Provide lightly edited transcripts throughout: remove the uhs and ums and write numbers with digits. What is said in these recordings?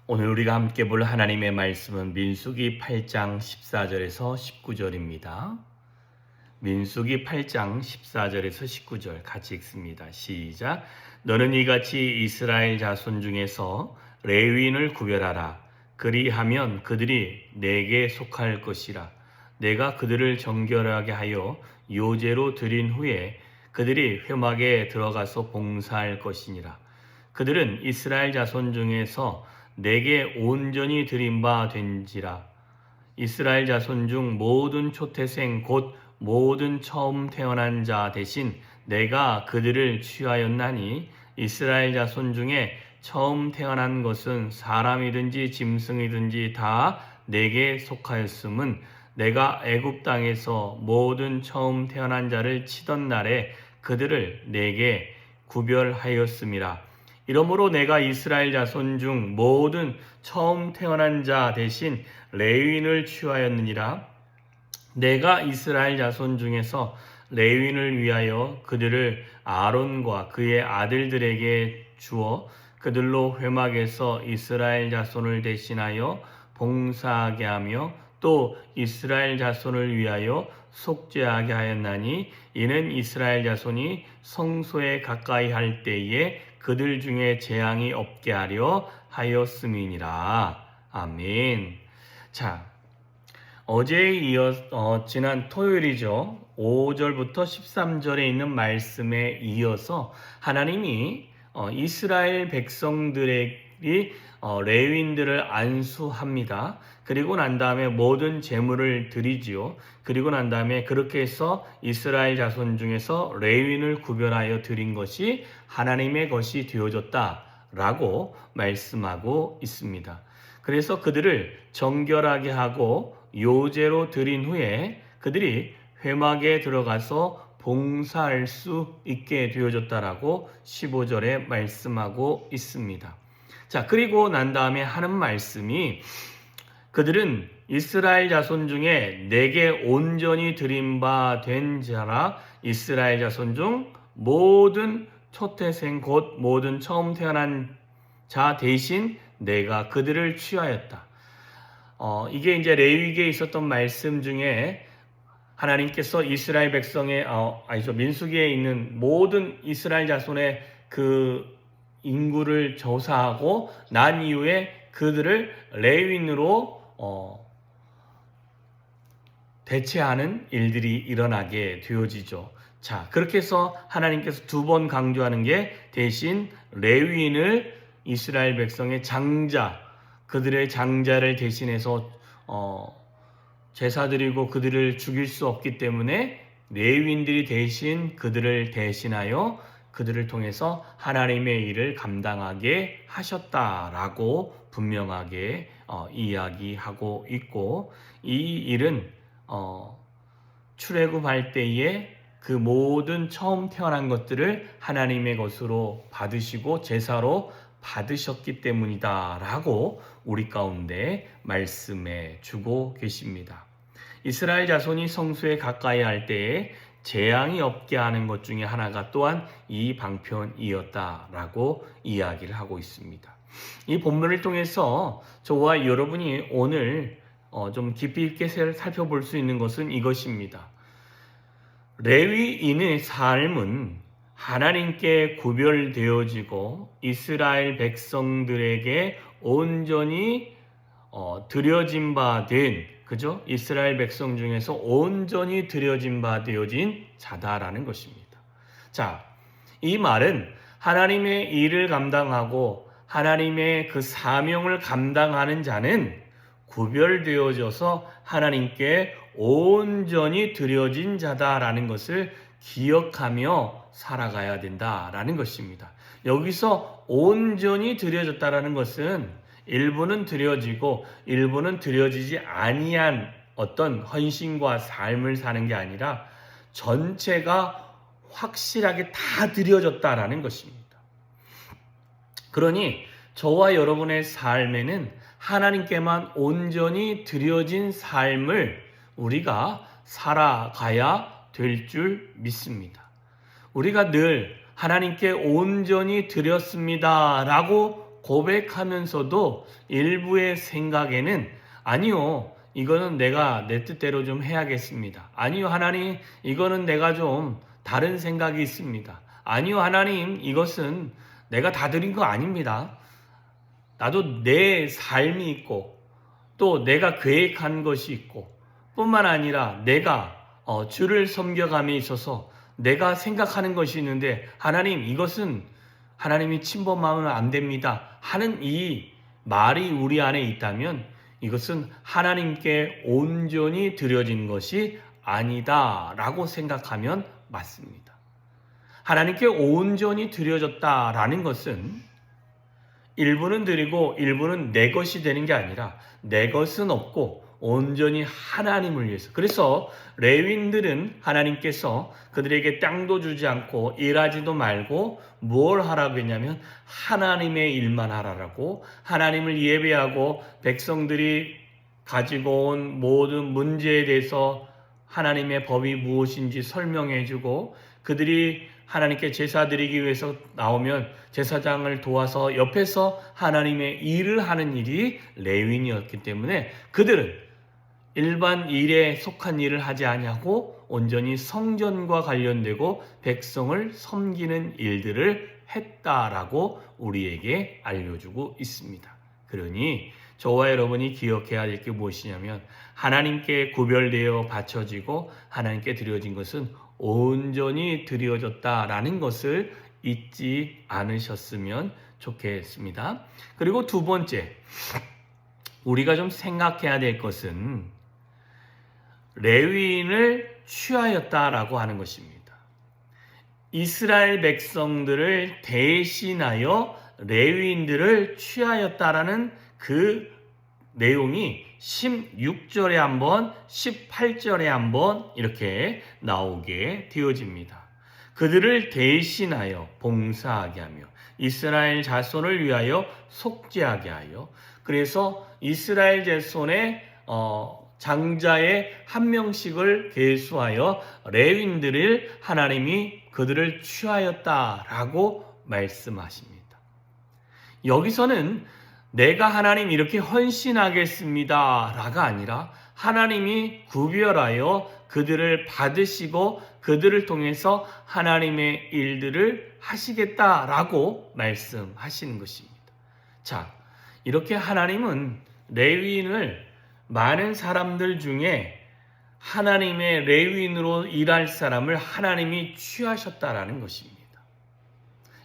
오늘 우리가 함께 볼 하나님의 말씀은 민수기 8장 14절에서 19절입니다. 민수기 8장 14절에서 19절 같이 읽습니다. 시작. 너는 이같이 이스라엘 자손 중에서 레위인을 구별하라. 그리하면 그들이 내게 속할 것이라. 내가 그들을 정결하게 하여 요제로 드린 후에 그들이 회막에 들어가서 봉사할 것이니라. 그들은 이스라엘 자손 중에서 내게 온전히 드린 바 된지라. 이스라엘 자손 중 모든 초태생 곧 모든 처음 태어난 자 대신 내가 그들을 취하였나니 이스라엘 자손 중에 처음 태어난 것은 사람이든지 짐승이든지 다 내게 속하였음은 내가 애굽 땅에서 모든 처음 태어난 자를 치던 날에 그들을 내게 구별하였음이라. 이러므로 내가 이스라엘 자손 중 모든 처음 태어난 자 대신 레위인을 취하였느니라. 내가 이스라엘 자손 중에서 레위인을 위하여 그들을 아론과 그의 아들들에게 주어 그들로 회막에서 이스라엘 자손을 대신하여 봉사하게 하며 또 이스라엘 자손을 위하여 속죄하게 하였나니 이는 이스라엘 자손이 성소에 가까이 할 때에 그들 중에 재앙이 없게 하려 하였음이니라. 아멘. 자, 어제에 이어 지난 토요일이죠. 5절부터 13절에 있는 말씀에 이어서 하나님이 이스라엘 백성들이 레위인들을 안수합니다. 그리고 난 다음에 모든 제물을 드리지요. 그리고 난 다음에 그렇게 해서 이스라엘 자손 중에서 레위인을 구별하여 드린 것이 하나님의 것이 되어졌다라고 말씀하고 있습니다. 그래서 그들을 정결하게 하고 요제로 드린 후에 그들이 회막에 들어가서 봉사할 수 있게 되어졌다라고 15절에 말씀하고 있습니다. 자, 그리고 난 다음에 하는 말씀이 그들은 이스라엘 자손 중에 내게 온전히 드린 바 된 자라. 이스라엘 자손 중 모든 초태생 곧 모든 처음 태어난 자 대신 내가 그들을 취하였다. 이게 이제 레위기에 있었던 말씀 중에 하나님께서 이스라엘 백성의 민수기에 있는 모든 이스라엘 자손의 그 인구를 조사하고 난 이후에 그들을 레위인으로 대체하는 일들이 일어나게 되어지죠. 자, 그렇게 해서 하나님께서 두 번 강조하는 게 대신 레위인을 이스라엘 백성의 장자, 그들의 장자를 대신해서 제사 드리고 그들을 죽일 수 없기 때문에 레위인들이 대신 그들을 대신하여 그들을 통해서 하나님의 일을 감당하게 하셨다라고 분명하게 이야기하고 있고, 이 일은 출애굽할 때에 그 모든 처음 태어난 것들을 하나님의 것으로 받으시고 제사로 받으셨기 때문이다 라고 우리 가운데 말씀해 주고 계십니다. 이스라엘 자손이 성소에 가까이 할 때에 재앙이 없게 하는 것 중에 하나가 또한 이 방편이었다라고 이야기를 하고 있습니다. 이 본문을 통해서 저와 여러분이 오늘 좀 깊이 있게 살펴볼 수 있는 것은 이것입니다. 레위인의 삶은 하나님께 구별되어지고 이스라엘 백성들에게 온전히 드려진 바 된, 그죠? 이스라엘 백성 중에서 온전히 드려진 바 되어진 자다라는 것입니다. 자, 이 말은 하나님의 일을 감당하고 하나님의 그 사명을 감당하는 자는 구별되어져서 하나님께 온전히 드려진 자다라는 것을 기억하며 살아가야 된다라는 것입니다. 여기서 온전히 드려졌다라는 것은 일부는 드려지고 일부는 드려지지 아니한 어떤 헌신과 삶을 사는 게 아니라 전체가 확실하게 다 드려졌다라는 것입니다. 그러니 저와 여러분의 삶에는 하나님께만 온전히 드려진 삶을 우리가 살아가야 될 줄 믿습니다. 우리가 늘 하나님께 온전히 드렸습니다 라고 고백하면서도 일부의 생각에는 아니요, 이거는 내가 내 뜻대로 좀 해야겠습니다. 아니요, 하나님, 이거는 내가 좀 다른 생각이 있습니다. 아니요, 하나님, 이것은 내가 다 드린 거 아닙니다. 나도 내 삶이 있고 또 내가 계획한 것이 있고 뿐만 아니라 내가 주를 섬겨감에 있어서 내가 생각하는 것이 있는데 하나님 이것은 하나님이 침범하면 안 됩니다 하는 이 말이 우리 안에 있다면 이것은 하나님께 온전히 드려진 것이 아니다 라고 생각하면 맞습니다. 하나님께 온전히 드려졌다라는 것은 일부는 드리고 일부는 내 것이 되는 게 아니라 내 것은 없고 온전히 하나님을 위해서. 그래서 레위인들은 하나님께서 그들에게 땅도 주지 않고 일하지도 말고 뭘 하라고 했냐면 하나님의 일만 하라고, 하나님을 예배하고 백성들이 가지고 온 모든 문제에 대해서 하나님의 법이 무엇인지 설명해주고 그들이 하나님께 제사 드리기 위해서 나오면 제사장을 도와서 옆에서 하나님의 일을 하는 일이 레위인이었기 때문에 그들은 일반 일에 속한 일을 하지 아니하고 온전히 성전과 관련되고 백성을 섬기는 일들을 했다라고 우리에게 알려주고 있습니다. 그러니 저와 여러분이 기억해야 될 게 무엇이냐면 하나님께 구별되어 바쳐지고 하나님께 드려진 것은 온전히 드려졌다라는 것을 잊지 않으셨으면 좋겠습니다. 그리고 두 번째, 우리가 좀 생각해야 될 것은 레위인을 취하였다라고 하는 것입니다. 이스라엘 백성들을 대신하여 레위인들을 취하였다라는 그 내용이 16절에 한번 18절에 한번 이렇게 나오게 되어집니다. 그들을 대신하여 봉사하게 하며 이스라엘 자손을 위하여 속죄하게 하여, 그래서 이스라엘 자손의 장자의 한 명씩을 계수하여 레위인들을 하나님이 그들을 취하였다라고 말씀하십니다. 여기서는 내가 하나님 이렇게 헌신하겠습니다 라가 아니라 하나님이 구별하여 그들을 받으시고 그들을 통해서 하나님의 일들을 하시겠다라고 말씀하시는 것입니다. 자, 이렇게 하나님은 레위인을 많은 사람들 중에 하나님의 레위인으로 일할 사람을 하나님이 취하셨다라는 것입니다.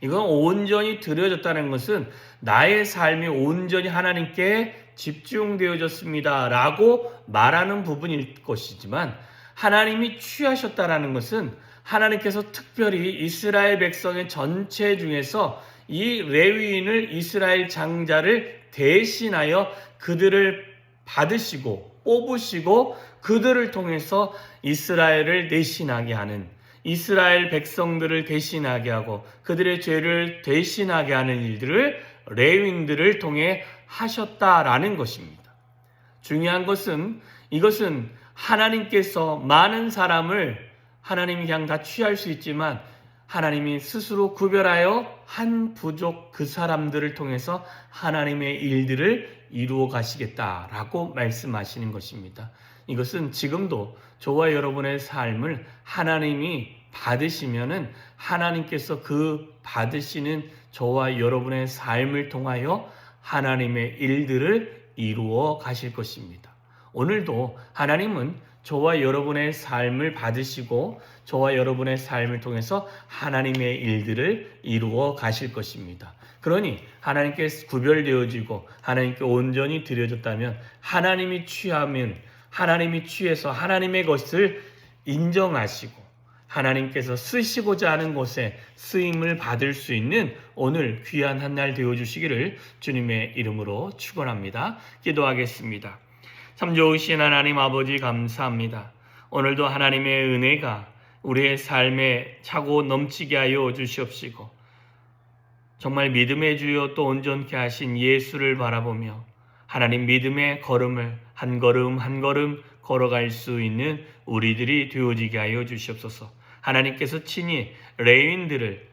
이건 온전히 드려졌다는 것은 나의 삶이 온전히 하나님께 집중되어졌습니다 라고 말하는 부분일 것이지만 하나님이 취하셨다라는 것은 하나님께서 특별히 이스라엘 백성의 전체 중에서 이 레위인을 이스라엘 장자를 대신하여 그들을 받으시고 뽑으시고 그들을 통해서 이스라엘을 대신하게 하는, 이스라엘 백성들을 대신하게 하고 그들의 죄를 대신하게 하는 일들을 레위인들을 통해 하셨다라는 것입니다. 중요한 것은 이것은 하나님께서 많은 사람을 하나님이 그냥 다 취할 수 있지만 하나님이 스스로 구별하여 한 부족 그 사람들을 통해서 하나님의 일들을 이루어 가시겠다라고 말씀하시는 것입니다. 이것은 지금도 저와 여러분의 삶을 하나님이 받으시면은 하나님께서 그 받으시는 저와 여러분의 삶을 통하여 하나님의 일들을 이루어 가실 것입니다. 오늘도 하나님은 저와 여러분의 삶을 받으시고 저와 여러분의 삶을 통해서 하나님의 일들을 이루어 가실 것입니다. 그러니 하나님께 구별되어지고 하나님께 온전히 드려졌다면 하나님이 취하면 하나님이 취해서 하나님의 것을 인정하시고 하나님께서 쓰시고자 하는 곳에 쓰임을 받을 수 있는 오늘 귀한 한 날 되어주시기를 주님의 이름으로 축원합니다. 기도하겠습니다. 참 좋으신 하나님 아버지 감사합니다. 오늘도 하나님의 은혜가 우리의 삶에 차고 넘치게 하여 주시옵시고 정말 믿음의 주여 또 온전케 하신 예수를 바라보며 하나님 믿음의 걸음을 한 걸음 한 걸음 걸어갈 수 있는 우리들이 되어지게 하여 주시옵소서. 하나님께서 친히 레위인들을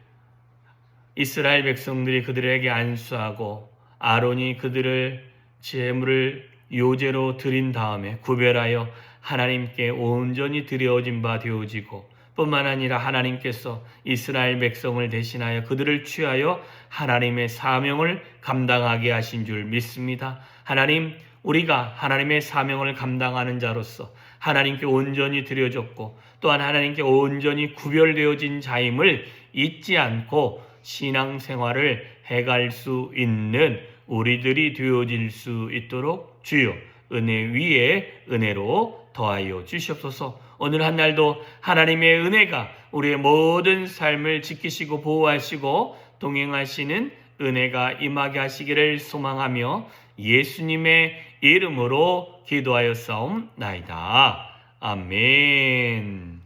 이스라엘 백성들이 그들에게 안수하고 아론이 그들을 제물을 요제로 드린 다음에 구별하여 하나님께 온전히 드려진 바 되어지고 뿐만 아니라 하나님께서 이스라엘 백성을 대신하여 그들을 취하여 하나님의 사명을 감당하게 하신 줄 믿습니다. 하나님, 우리가 하나님의 사명을 감당하는 자로서 하나님께 온전히 드려졌고 또한 하나님께 온전히 구별되어진 자임을 잊지 않고 신앙생활을 해갈 수 있는 우리들이 되어질 수 있도록 주여 은혜 위에 은혜로 더하여 주시옵소서. 오늘 한 날도 하나님의 은혜가 우리의 모든 삶을 지키시고 보호하시고 동행하시는 은혜가 임하게 하시기를 소망하며 예수님의 이름으로 기도하였사옵나이다. 아멘.